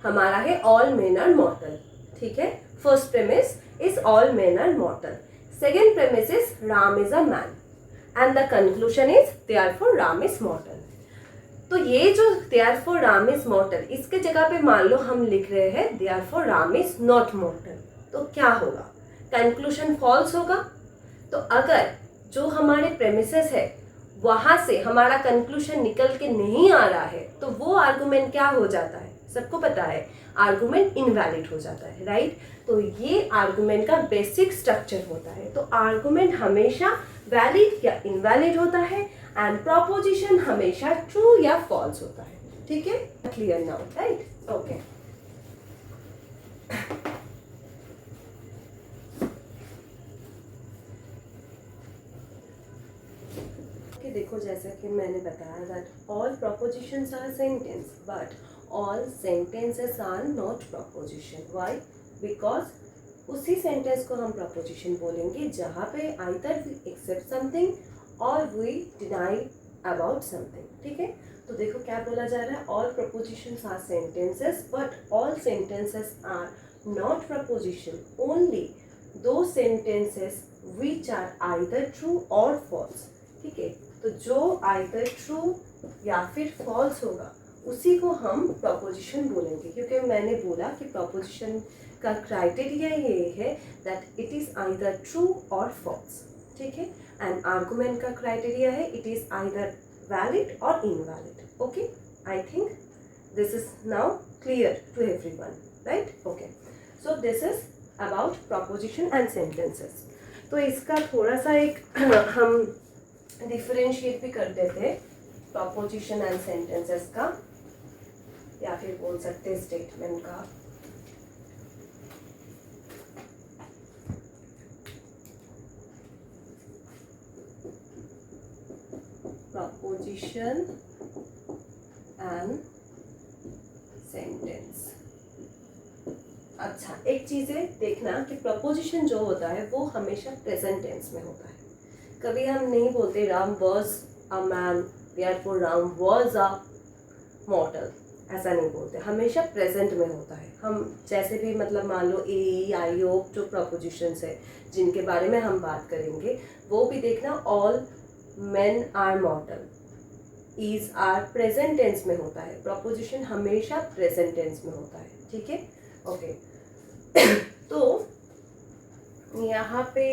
हमारा है ऑल मेन आर मॉर्टल, ठीक है. First premise is all men are mortal. Second premise is Ram is a man and the conclusion is therefore Ram is mortal. तो ये जो देयरफॉर राम इज मॉर्टल, इसके जगह पे मान लो हम लिख रहे हैं देयरफॉर राम इज नॉट मॉर्टल, तो क्या होगा? कंक्लूजन फॉल्स होगा. तो अगर जो हमारे प्रेमिसेस है वहां से हमारा कंक्लूजन निकल के नहीं आ रहा है तो वो आर्गुमेंट क्या हो जाता है? सबको पता है, आर्गुमेंट इनवैलिड हो जाता है, राइट. तो ये आर्गुमेंट का बेसिक स्ट्रक्चर होता है. तो आर्गुमेंट हमेशा वैलिड या इनवैलिड होता है एंड प्रोपोजिशन हमेशा ट्रू या फॉल्स होता है. ठीक है, क्लियर नाउ, राइट? ओके. देखो जैसा कि मैंने बताया that all propositions are sentence but all sentences are not proposition. Why? Because उसी सेंटेंस को हम proposition बोलेंगे जहाँ पे आइदर वी एक्सेप्ट समथिंग और वी डिनाई अबाउट समथिंग. ठीक है, तो देखो क्या बोला जा रहा है, all propositions are sentences but all sentences are not proposition. Only दो sentences which are either true और फॉल्स. ठीक है, तो जो आइदर ट्रू या फिर फॉल्स होगा उसी को हम प्रोपोजिशन बोलेंगे, क्योंकि मैंने बोला कि प्रोपोजिशन का क्राइटेरिया ये है that it is either true और फॉल्स. ठीक है, एंड आर्गुमेंट का क्राइटेरिया है इट इज़ आइदर वैलिड और invalid. Okay, I think this is now clear to everyone, right? Okay, so this is about proposition and sentences. तो इसका थोड़ा सा एक हम डिफरेंशिएट भी कर देते हैं प्रोपोजिशन एंड सेंटेंसेस का, या फिर बोल सकते हैं स्टेटमेंट का. Proposition and sentence. अच्छा, एक चीज़ है देखना कि प्रोपोजिशन जो होता है वो हमेशा प्रेजेंट टेंस में होता है. कभी हम नहीं बोलते Ram was a man therefore Ram was a मॉर्टल, ऐसा नहीं बोलते, हमेशा प्रेजेंट में होता है. हम जैसे भी मतलब मान लो ए आई ओ जो प्रोपोजिशंस है जिनके बारे में हम बात करेंगे वो भी देखना all men are mortal, is are present tense में होता है. प्रोपोजिशन हमेशा प्रेजेंट टेंस में होता है. ठीक है, ओके. तो यहाँ पे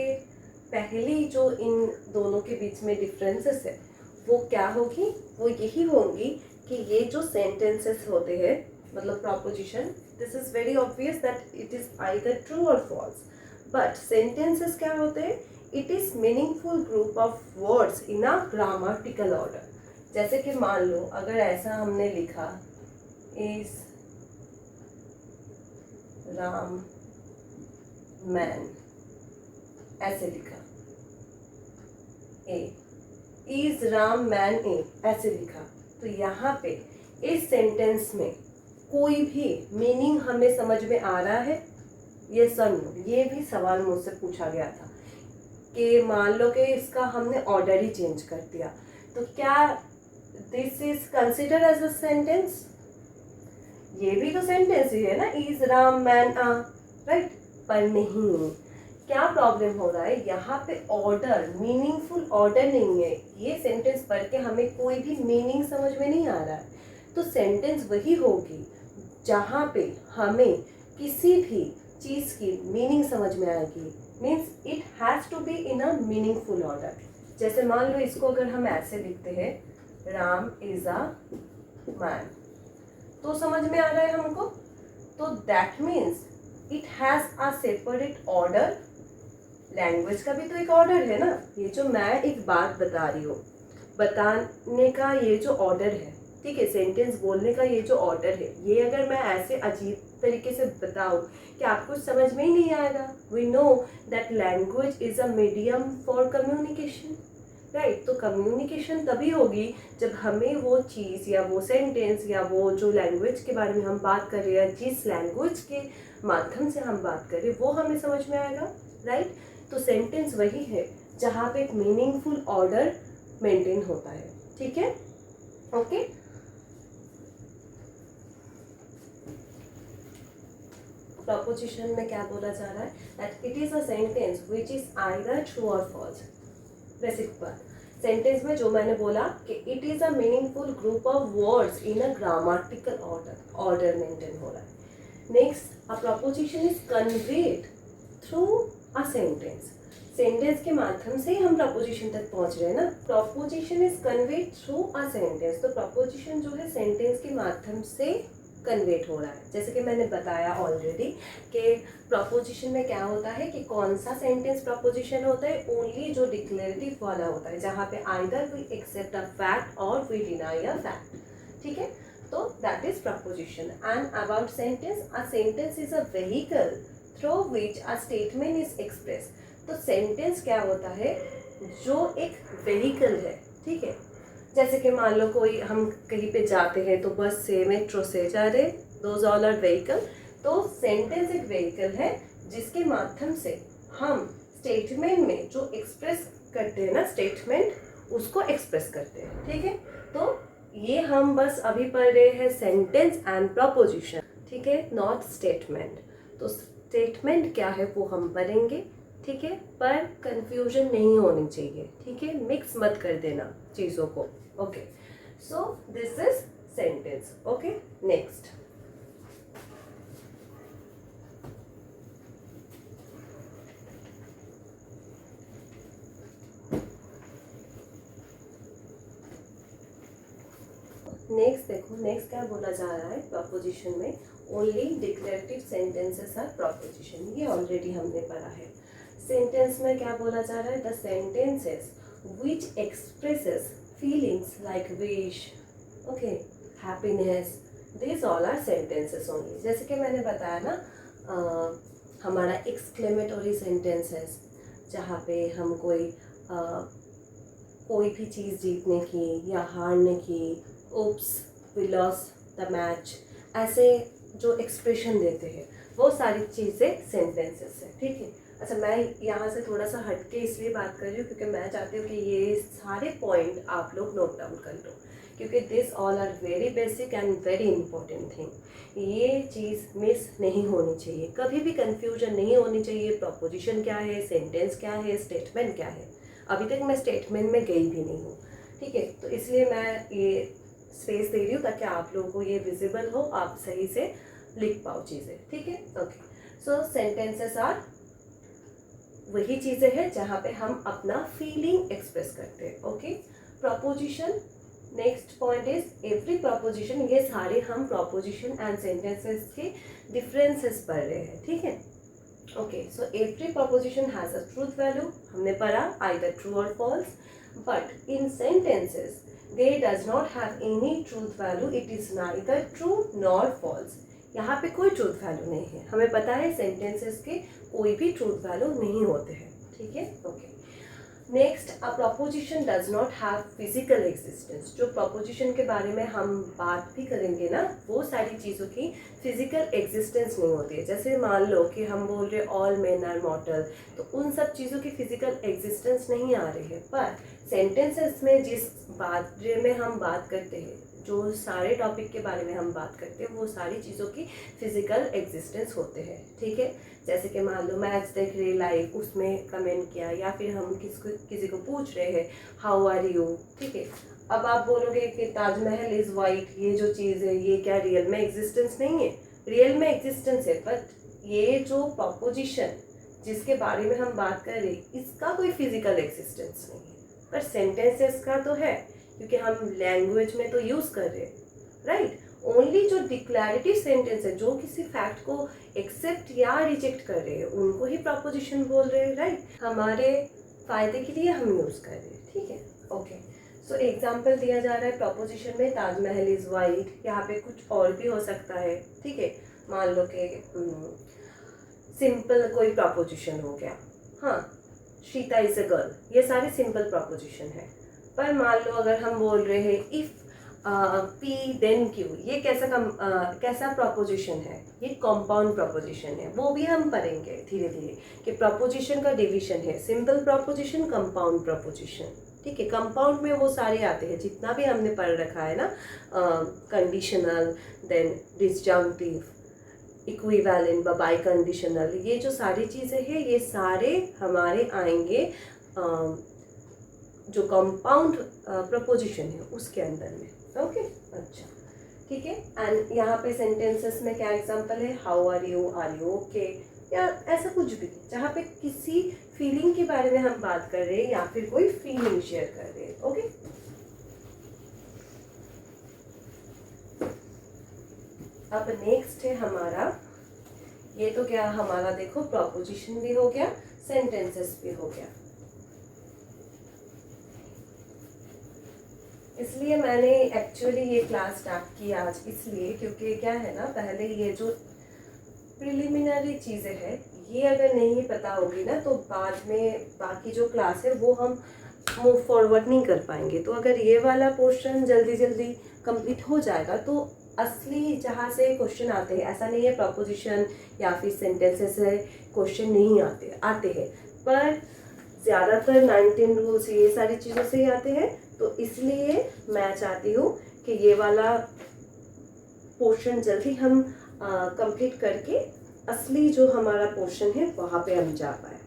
पहली जो इन दोनों के बीच में डिफरेंसेस है वो क्या होगी? वो यही होंगी कि ये जो सेंटेंसेस होते हैं मतलब proposition, this is very obvious that it is either true और फॉल्स. बट सेंटेंसेस क्या होते हैं? It is meaningful group of words in a grammatical order. जैसे कि मान लो अगर ऐसा हमने लिखा इज राम मैन, ऐसे लिखा, ए इज राम मैन ए ऐसे लिखा, तो यहाँ पे इस सेंटेंस में कोई भी मीनिंग हमें समझ में आ रहा है? ये सन, ये भी सवाल मुझसे पूछा गया था कि मान लो कि इसका हमने ऑर्डर ही चेंज कर दिया, तो क्या this is consider as a sentence? ये भी तो सेंटेंस ही है ना, इज राम मैन आ, राइट? पर नहीं, क्या प्रॉब्लम हो रहा है यहाँ पे? ऑर्डर, मीनिंगफुल ऑर्डर नहीं है. ये सेंटेंस पढ़ के हमें कोई भी मीनिंग समझ में नहीं आ रहा है. तो सेंटेंस वही होगी जहाँ पे हमें किसी भी चीज़ की मीनिंग समझ में आएगी, means it has to be in a meaningful order. जैसे मान लो इसको अगर हम ऐसे लिखते हैं, राम इज अ मैन, तो समझ में आ रहा है हमको, तो that means it has a separate order. Language का भी तो एक ऑर्डर है ना, ये जो मैं एक बात बता रही हूँ, बताने का ये जो ऑर्डर है, ठीक है, सेंटेंस बोलने का ये जो ऑर्डर है, ये अगर मैं ऐसे अजीब तरीके से बताऊँ कि आपको समझ में ही नहीं आएगा। We know that language is a medium for communication, right. तो कम्युनिकेशन तभी होगी जब हमें वो चीज़ या वो सेंटेंस या वो जो लैंग्वेज के बारे में हम बात कर रहे हैं, जिस लैंग्वेज के माध्यम से हम बात कर रहे हैं, वो हमें समझ में आएगा, राइट। तो सेंटेंस वही है जहाँ पे एक मीनिंगफुल ऑर्डर मेंटेन होता है, ठीक है, ओके। प्रपोजिशन में क्या बोला जा रहा है, that it is a sentence which is either true और फॉल्स। बेसिक बात, सेंटेंस में जो मैंने बोला कि it is a meaningful group of words in a grammatical order maintain हो रहा है। Next, a preposition is conveyed through a sentence. Sentence के माध्यम से ही हम प्रपोजिशन तक पहुंच रहे हैं ना। Preposition is conveyed through a sentence, तो प्रपोजिशन जो है सेंटेंस के माध्यम से कन्वेट हो रहा है। जैसे कि मैंने बताया ऑलरेडी कि प्रपोजिशन में क्या होता है कि कौन सा सेंटेंस प्रपोजिशन होता है, ओनली जो डिक्लेरेटिव वाला होता है, जहाँ पे either we accept a fact और वी डिनाई अ फैक्ट, ठीक है। तो that is proposition. And about sentence, a sentence is a vehicle through which a statement is express. तो सेंटेंस क्या होता है, जो एक व्हीकल है, ठीक है। जैसे कि मान लो कोई हम कहीं पे जाते हैं तो बस से, मेट्रो से जा रहे, दोज ऑल आर व्हीकल। तो सेंटेंस एक व्हीकल है जिसके माध्यम से हम स्टेटमेंट में जो एक्सप्रेस करते हैं ना, स्टेटमेंट उसको एक्सप्रेस करते हैं, ठीक है। तो ये हम बस अभी पढ़ रहे हैं सेंटेंस एंड प्रपोजिशन, ठीक है, नॉट स्टेटमेंट। तो स्टेटमेंट क्या है वो हम पढ़ेंगे, ठीक है, पर कंफ्यूजन नहीं होनी चाहिए, ठीक है, मिक्स मत कर देना चीज़ों को, okay. So this is sentence, okay. Next, next देखो, नेक्स्ट क्या बोला जा रहा है प्रपोजिशन में, only declarative sentences are proposition. ये ऑलरेडी हमने पढ़ा है। सेंटेंस में क्या बोला जा रहा है, the sentences which expresses feelings like wish, okay, happiness, this all are sentences only. जैसे कि मैंने बताया ना, हमारा एक्सक्लेमेटरी सेंटेंसेस, जहाँ पे हम कोई भी चीज़ जीतने की या हारने की, oops we lost the match, ऐसे जो एक्सप्रेशन देते हैं, वो सारी चीज़ें सेंटेंसेस है, ठीक है। अच्छा, मैं यहाँ से थोड़ा सा हटके इसलिए बात कर रही हूँ क्योंकि मैं चाहती हूँ कि ये सारे पॉइंट आप लोग नोट डाउन कर लो, क्योंकि this all are very basic and very important thing. ये चीज़ मिस नहीं होनी चाहिए, कभी भी कंफ्यूजन नहीं होनी चाहिए। प्रपोजिशन क्या है, सेंटेंस क्या है, स्टेटमेंट क्या है। अभी तक मैं स्टेटमेंट में गई भी नहीं हूँ, ठीक है। तो इसलिए मैं ये स्पेस दे रही हूँ ताकि आप लोगों को ये विजिबल हो, आप सही से लिख पाओ चीज़ें, ठीक है, ओके। सो सेंटेंसेस आर वही चीज़ें हैं जहाँ पे हम अपना फीलिंग एक्सप्रेस करते हैं, okay. Proposition, next point is every proposition. ये सारे हम प्रपोजिशन एंड सेंटेंसेस के डिफरेंसेस पढ़ रहे हैं, ठीक है, okay. So every proposition has a truth value, हमने पढ़ा, आइदर ट्रू और false. But in sentences they does not have any truth value, it is neither true nor false। यहाँ पे कोई ट्रूथ वैल्यू नहीं है, हमें पता है सेंटेंसेस के कोई भी ट्रूथ वैल्यू नहीं होते हैं, ठीक है, okay. Next, a preposition does not have physical existence. जो प्रपोजिशन के बारे में हम बात भी करेंगे ना, वो सारी चीज़ों की फिजिकल एग्जिस्टेंस नहीं होती है। जैसे मान लो कि हम बोल रहे ऑल मेन आर मॉर्टल, तो उन सब चीज़ों की फिजिकल एग्जिस्टेंस नहीं आ रही है। पर सेंटेंसेस में जिस बारे में हम बात करते हैं, जो सारे टॉपिक के बारे में हम बात करते हैं, वो सारी चीज़ों की फिजिकल एग्जिस्टेंस होते हैं, ठीक है। जैसे कि मान लो मैच देख रहे लाइव, उसमें कमेंट किया, या फिर हम किसी को पूछ रहे हैं हाउ आर यू, ठीक है। अब आप बोलोगे कि ताजमहल इज वाइट, ये जो चीज़ है ये क्या रियल में एग्जिस्टेंस नहीं है? रियल में एग्जिस्टेंस है, बट ये जो प्रपोजिशन जिसके बारे में हम बात कर रहे हैं इसका कोई फिजिकल एग्जिस्टेंस नहीं है, पर सेंटेंसेस का तो है, क्योंकि हम लैंग्वेज में तो यूज कर रहे हैं, राइट? ओनली जो डिक्लैरेटिव सेंटेंस है, जो किसी फैक्ट को एक्सेप्ट या रिजेक्ट कर रहे हैं, उनको ही प्रपोजिशन बोल रहे हैं, राइट? हमारे फायदे के लिए हम यूज कर रहे हैं, ठीक है, ओके। सो एग्जाम्पल दिया जा रहा है प्रपोजिशन में, ताजमहल इज वाइट, यहाँ पे कुछ और भी हो सकता है, ठीक है। मान लो कि सिंपल कोई प्रपोजिशन हो गया, हाँ, शीता इज अ गर्ल, ये सारे सिंपल प्रपोजिशन है। पर मान लो अगर हम बोल रहे हैं इफ पी देन क्यू, ये कैसा प्रपोजिशन है? ये कंपाउंड प्रपोजिशन है, वो भी हम पढ़ेंगे धीरे धीरे कि प्रपोजिशन का डिवीजन है, सिंपल प्रपोजिशन, कंपाउंड प्रपोजिशन, ठीक है। कंपाउंड में वो सारे आते हैं जितना भी हमने पढ़ रखा है ना, conditional, then disjunctive, equivalent, biconditional, ये जो सारी चीज़ें हैं ये सारे हमारे आएंगे जो कंपाउंड प्रपोजिशन है उसके अंदर में, ओके, अच्छा, ठीक है। एंड यहाँ पे सेंटेंसेस में क्या एग्जांपल है? हाउ आर यू ओके, या ऐसा कुछ भी जहाँ पे किसी फीलिंग के बारे में हम बात कर रहे हैं या फिर कोई फीलिंग शेयर कर रहे हैं, ओके। अब नेक्स्ट है हमारा, ये तो क्या हमारा देखो प्रपोजिशन भी हो गया, सेंटेंसेस भी हो गया। इसलिए मैंने एक्चुअली ये क्लास स्टार्ट की आज, इसलिए क्योंकि क्या है ना, पहले ये जो प्रिलिमिनरी चीज़ें हैं ये अगर नहीं पता होगी ना तो बाद में बाकी जो क्लास है वो हम मूव फॉरवर्ड नहीं कर पाएंगे। तो अगर ये वाला पोर्शन जल्दी जल्दी कंप्लीट हो जाएगा तो असली जहाँ से क्वेश्चन आते हैं, ऐसा नहीं है प्रपोजिशन या फिर सेंटेंसेस से क्वेश्चन नहीं आते हैं, पर ज़्यादातर 19 रूल्स ये सारी चीज़ों से ही आते हैं। तो इसलिए मैं चाहती हूँ कि ये वाला पोर्शन जल्दी हम कंप्लीट करके असली जो हमारा पोर्शन है वहाँ पे हम जा पाए।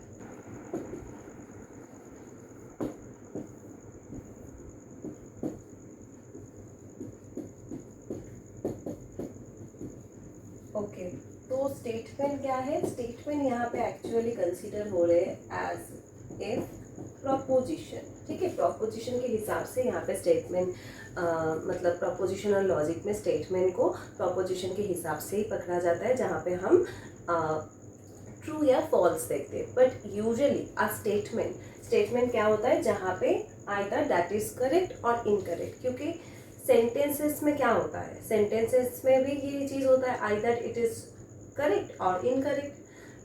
ओके, तो स्टेटमेंट क्या है? स्टेटमेंट यहाँ पे एक्चुअली कंसीडर हो रहे हैं एज ए प्रपोजिशन, ठीक है। प्रपोजिशन के हिसाब से यहाँ पे स्टेटमेंट मतलब प्रपोजिशन और लॉजिक में स्टेटमेंट को प्रपोजिशन के हिसाब से ही पकड़ा जाता है, जहाँ पे हम ट्रू या फॉल्स देखते हैं। बट यूजुअली अ स्टेटमेंट क्या होता है? जहाँ पे आइदर दैट इज करेक्ट और इनकरेक्ट, क्योंकि सेंटेंसेस में क्या होता है, सेंटेंसेस में भी ये चीज़ होता है आइदर इट इज करेक्ट और इनकरेक्ट,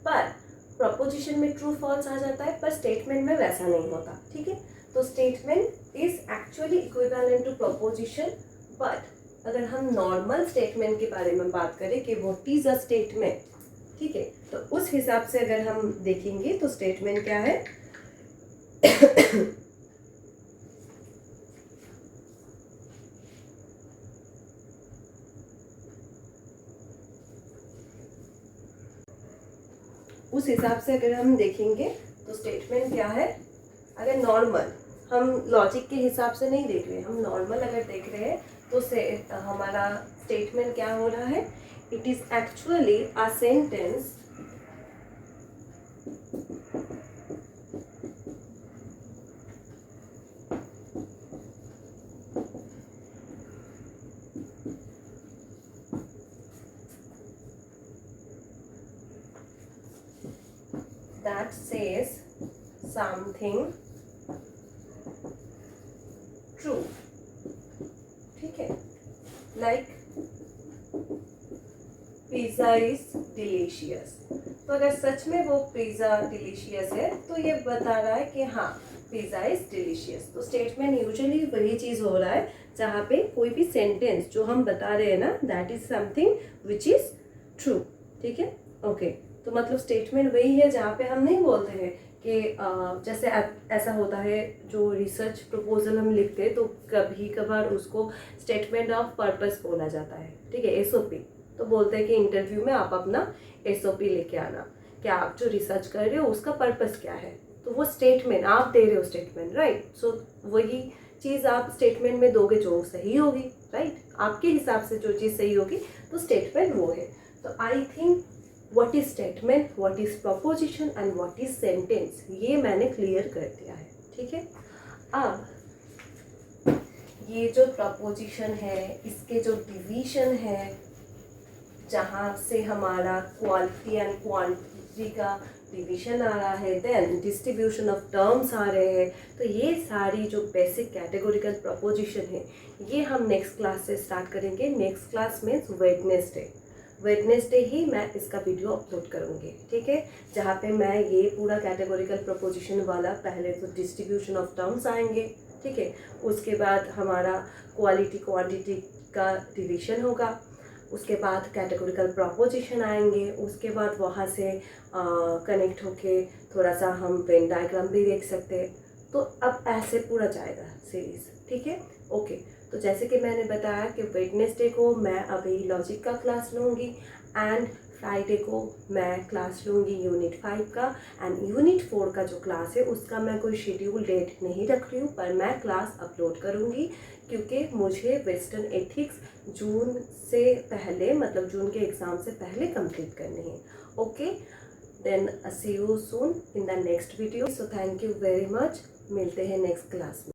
पर प्रपोजिशन में ट्रू फॉल्स आ जाता है, पर स्टेटमेंट में वैसा नहीं होता, ठीक है। तो statement is actually equivalent to proposition, but अगर हम नॉर्मल स्टेटमेंट के बारे में बात करें कि व्हाट इज अ स्टेटमेंट, ठीक है, तो उस हिसाब से अगर हम देखेंगे तो स्टेटमेंट क्या है? उस हिसाब से अगर हम देखेंगे तो स्टेटमेंट क्या है? अगर नॉर्मल, हम लॉजिक के हिसाब से नहीं देख रहे, हम नॉर्मल अगर देख रहे हैं तो से हमारा स्टेटमेंट क्या हो रहा है? It is actually a sentence that says something true, ठीक है, like पिज़्ज़ा इज डिलीशियस। तो अगर सच में वो पिज़्ज़ा डिलीशियस है तो ये बता रहा है कि हाँ पिज़्ज़ा इज डिलीशियस। तो स्टेटमेंट यूजुअली वही चीज़ हो रहा है जहाँ पे कोई भी सेंटेंस जो हम बता रहे हैं ना, that is something which is true, ठीक है, ओके। तो मतलब स्टेटमेंट वही है जहाँ पे हम नहीं बोलते हैं कि जैसे ऐसा होता है जो रिसर्च प्रपोजल हम लिखते हैं तो कभी कभार उसको स्टेटमेंट ऑफ पर्पस बोला जाता है, ठीक है, एसओपी। तो बोलते हैं कि इंटरव्यू में आप अपना एसओपी लेके आना, कि आप जो रिसर्च कर रहे हो उसका पर्पस क्या है, तो वो स्टेटमेंट आप दे रहे हो, स्टेटमेंट, राइट। सो वही चीज़ आप स्टेटमेंट में दोगे जो सही होगी, राइट, आपके हिसाब से जो चीज़ सही होगी तो स्टेटमेंट वो है। तो I think what is statement, what is proposition and what is sentence, ये मैंने क्लियर कर दिया है, ठीक है। अब ये जो प्रपोजिशन है, इसके जो डिवीजन है, जहाँ से हमारा क्वालिटी एंड क्वांटिटी का डिवीजन आ रहा है, देन डिस्ट्रीब्यूशन ऑफ टर्म्स आ रहे हैं, तो ये सारी जो बेसिक कैटेगोरिकल प्रपोजिशन है ये हम नेक्स्ट क्लास से स्टार्ट करेंगे। नेक्स्ट क्लास में वेडनेसडे ही मैं इसका वीडियो अपलोड करूँगी, ठीक है, जहाँ पे मैं ये पूरा कैटेगोरिकल प्रपोजिशन वाला, पहले तो डिस्ट्रीब्यूशन ऑफ टर्म्स आएंगे, ठीक है, उसके बाद हमारा क्वालिटी क्वांटिटी का डिवीजन होगा, उसके बाद कैटेगोरिकल प्रपोजिशन आएंगे, उसके बाद वहाँ से कनेक्ट होके थोड़ा सा हम वेन डायग्राम भी देख सकते हैं। तो अब ऐसे पूरा जाएगा सीरीज़, ठीक है, ओके। तो जैसे कि मैंने बताया कि वेडनेसडे को मैं अभी लॉजिक का क्लास लूँगी एंड फ्राइडे को मैं क्लास लूँगी यूनिट 5 का, एंड यूनिट 4 का जो क्लास है उसका मैं कोई शेड्यूल डेट नहीं रख रही हूँ, पर मैं क्लास अपलोड करूँगी क्योंकि मुझे वेस्टर्न एथिक्स जून से पहले, मतलब जून के एग्ज़ाम से पहले कंप्लीट करनी है, okay. Then see you soon in the next video. So thank you very much, मिलते हैं नेक्स्ट क्लास में।